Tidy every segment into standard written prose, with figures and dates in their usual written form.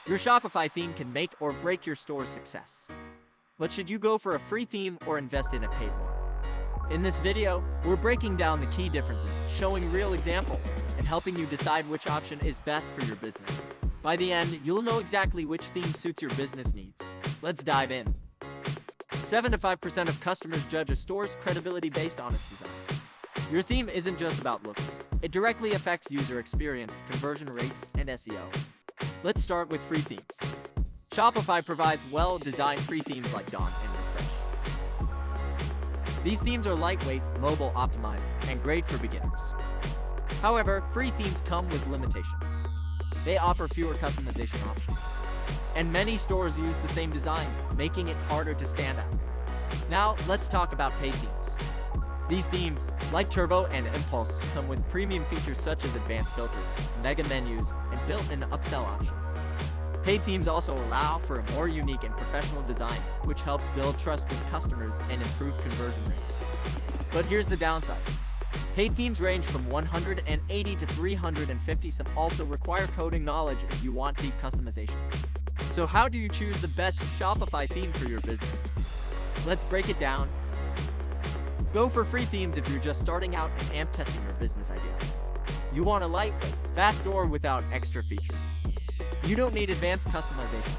Your Shopify theme can make or break your store's success. But should you go for a free theme or invest in a paid one? In this video, we're breaking down the key differences, showing real examples, and helping you decide which option is best for your business. By the end, you'll know exactly which theme suits your business needs. Let's dive in. 75% of customers judge a store's credibility based on its design. Your theme isn't just about looks. It directly affects user experience, conversion rates, and SEO. Let's start with free themes. Shopify provides well-designed free themes like Dawn and Refresh. These themes are lightweight, mobile optimized, and great for beginners. However, free themes come with limitations. They offer fewer customization options, and many stores use the same designs, making it harder to stand out. Now, let's talk about paid themes. These themes, like Turbo and Impulse, come with premium features such as advanced filters, mega menus, and built-in upsell options. Paid themes also allow for a more unique and professional design, which helps build trust with customers and improve conversion rates. But here's the downside. Paid themes range from $180 to $350. Some also require coding knowledge if you want deep customization. So how do you choose the best Shopify theme for your business? Let's break it down. Go for free themes if you're just starting out and amp testing your business idea. You want a lightweight, fast store without extra features. You don't need advanced customization.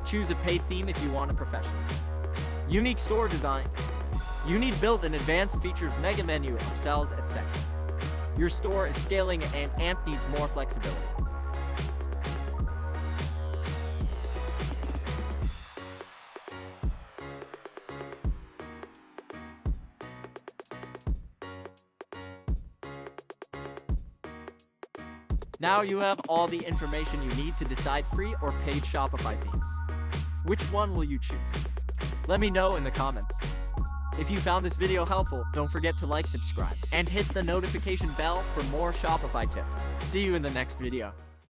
Choose a paid theme if you want a professional. Unique store design. You need built-in advanced features, mega menu, upsells, etc. Your store is scaling and AMP needs more flexibility. Now you have all the information you need to decide free or paid Shopify themes. Which one will you choose? Let me know in the comments. If you found this video helpful, don't forget to like, subscribe, and hit the notification bell for more Shopify tips. See you in the next video.